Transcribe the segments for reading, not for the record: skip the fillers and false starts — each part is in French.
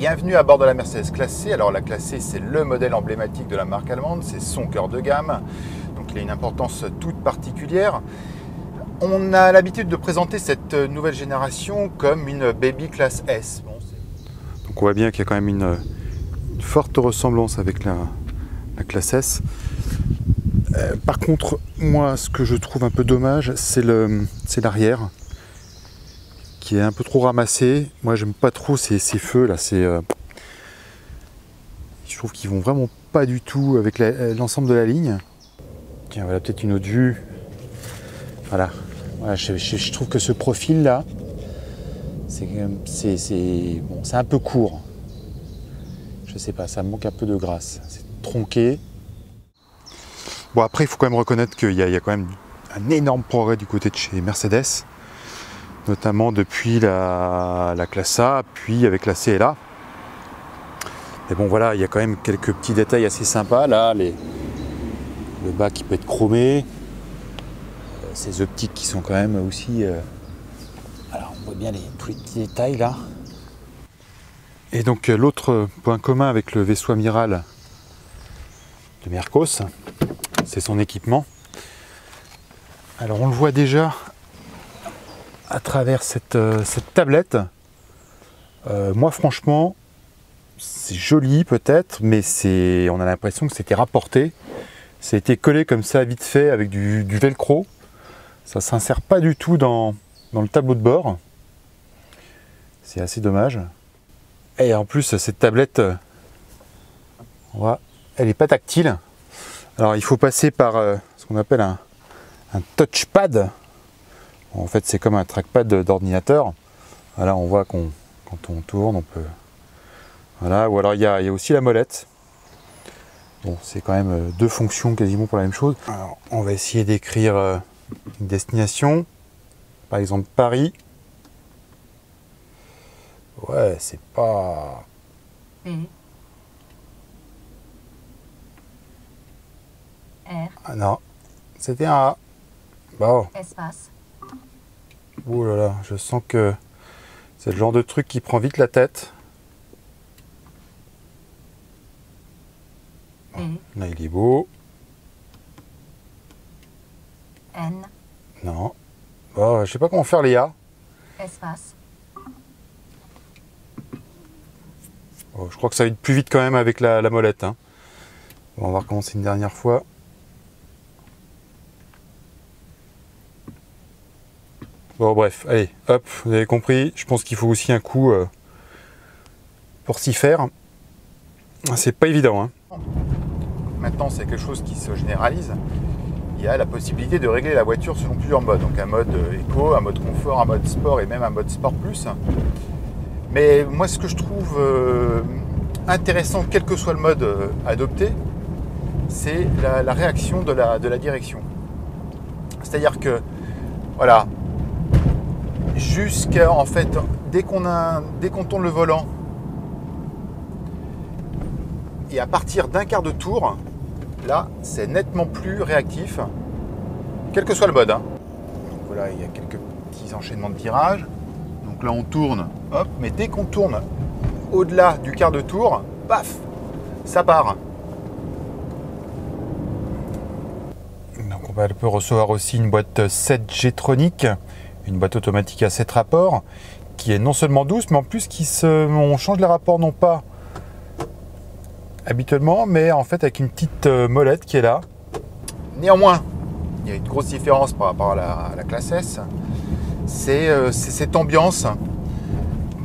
Bienvenue à bord de la Mercedes classe C. Alors la classe C, c'est le modèle emblématique de la marque allemande, c'est son cœur de gamme, donc il a une importance toute particulière. On a l'habitude de présenter cette nouvelle génération comme une baby classe S. Bon, donc on voit bien qu'il y a quand même une forte ressemblance avec la classe S. Par contre, moi, ce que je trouve un peu dommage, c'est l'arrière, qui est un peu trop ramassé. Moi, j'aime pas trop ces feux là. Je trouve qu'ils vont vraiment pas du tout avec l'ensemble de la ligne. Tiens, voilà peut-être une autre vue. Voilà. Voilà, je trouve que ce profil là, c'est un peu court. Je sais pas, ça manque un peu de grâce. C'est tronqué. Bon, après, il faut quand même reconnaître qu'il y a quand même un énorme progrès du côté de chez Mercedes, notamment depuis la classe A, puis avec la CLA. Mais bon, voilà, il y a quand même quelques petits détails assez sympas. Là, le bas qui peut être chromé, ces optiques qui sont quand même aussi... Alors, on voit bien tous les petits détails là. Et donc, l'autre point commun avec le vaisseau amiral de Mercos, c'est son équipement. Alors, on le voit déjà à travers cette tablette. Moi, franchement, c'est joli peut-être, mais on a l'impression que c'était rapporté. Ça a été collé comme ça, vite fait, avec du velcro. Ça ne s'insère pas du tout dans le tableau de bord. C'est assez dommage. Et en plus, cette tablette, elle n'est pas tactile. Alors, il faut passer par ce qu'on appelle un touchpad. En fait, c'est comme un trackpad d'ordinateur. Voilà, on voit quand on tourne, on peut... Voilà, ou alors il y a aussi la molette. Bon, c'est quand même deux fonctions quasiment pour la même chose. Alors, on va essayer d'écrire une destination. Par exemple, Paris. Ouais, c'est pas... Ah non, c'était un A. Bon. Espace. Ouh là là, je sens que c'est le genre de truc qui prend vite la tête. Là, il est beau. N. Non. Bon, je sais pas comment faire les A. Espace. Bon, je crois que ça va être plus vite quand même avec la molette. Hein. Bon, on va recommencer une dernière fois. Bon, bref, allez, hop, vous avez compris. Je pense qu'il faut aussi un coup pour s'y faire. C'est pas évident. Hein. Maintenant, c'est quelque chose qui se généralise. Il y a la possibilité de régler la voiture selon plusieurs modes. Donc un mode éco, un mode confort, un mode sport et même un mode sport plus. Mais moi, ce que je trouve intéressant, quel que soit le mode adopté, c'est la réaction de la direction. C'est-à-dire que, voilà, en fait, dès qu'on tourne le volant, et à partir d'un quart de tour, là, c'est nettement plus réactif, quel que soit le mode. Hein. Donc voilà, il y a quelques petits enchaînements de virages. Donc là, on tourne, hop, mais dès qu'on tourne au-delà du quart de tour, paf, ça part. Donc on peut recevoir aussi une boîte 7G Tronic, une boîte automatique à 7 rapports, qui est non seulement douce, mais en plus on change les rapports non pas habituellement, mais en fait avec une petite molette qui est là. Néanmoins, il y a une grosse différence par rapport à la classe S. C'est cette ambiance,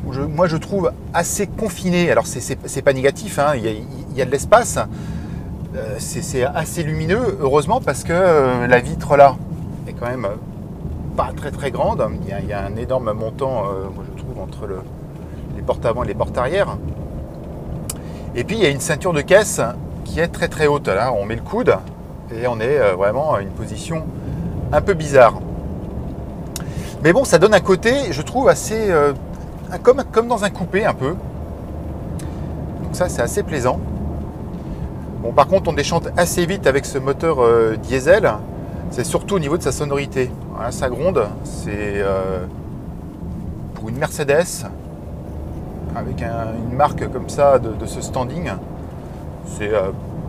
moi je trouve assez confinée. Alors c'est pas négatif, hein. Il y a de l'espace, c'est assez lumineux, heureusement, parce que la vitre là est quand même pas très très grande. Il y a un énorme montant, moi je trouve, entre les portes avant et les portes arrière. Et puis il y a une ceinture de caisse qui est très très haute. Là, on met le coude et on est vraiment à une position un peu bizarre. Mais bon, ça donne un côté, je trouve, assez comme dans un coupé un peu. Donc ça, c'est assez plaisant. Bon, par contre, on déchante assez vite avec ce moteur diesel. C'est surtout au niveau de sa sonorité. Voilà, ça gronde. C'est pour une Mercedes avec une marque comme ça de ce standing, c'est,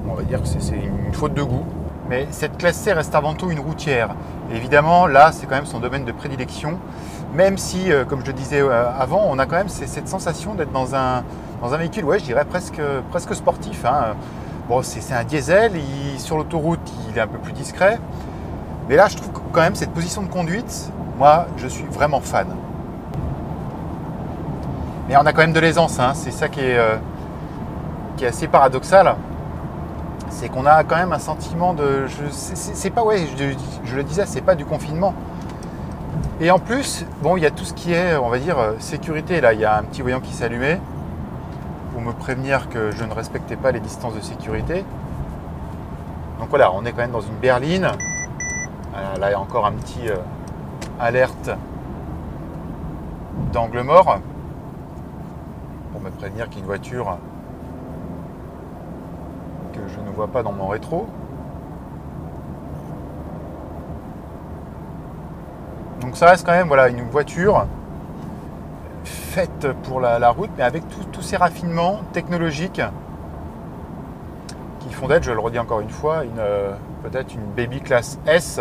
on va dire que c'est une faute de goût. Mais cette classe C reste avant tout une routière. Et évidemment, là, c'est quand même son domaine de prédilection. Même si, comme je le disais avant, on a quand même cette sensation d'être dans un véhicule, ouais, je dirais presque sportif. Hein. Bon, c'est un diesel, sur l'autoroute, il est un peu plus discret. Mais là, je trouve que quand même cette position de conduite, moi, je suis vraiment fan. Mais on a quand même de l'aisance, hein. C'est ça qui est assez paradoxal. C'est qu'on a quand même un sentiment de... C'est pas, ouais, je le disais, c'est pas du confinement. Et en plus, bon, il y a tout ce qui est, on va dire, sécurité. Là, il y a un petit voyant qui s'allumait pour me prévenir que je ne respectais pas les distances de sécurité. Donc voilà, on est quand même dans une berline. Là, il y a encore un petit alerte d'angle mort pour me prévenir qu'il y a une voiture que je ne vois pas dans mon rétro. Donc ça reste quand même, voilà, une voiture faite pour la route, mais avec tous ces raffinements technologiques qui font d'elle, je le redis encore une fois, peut-être une baby classe S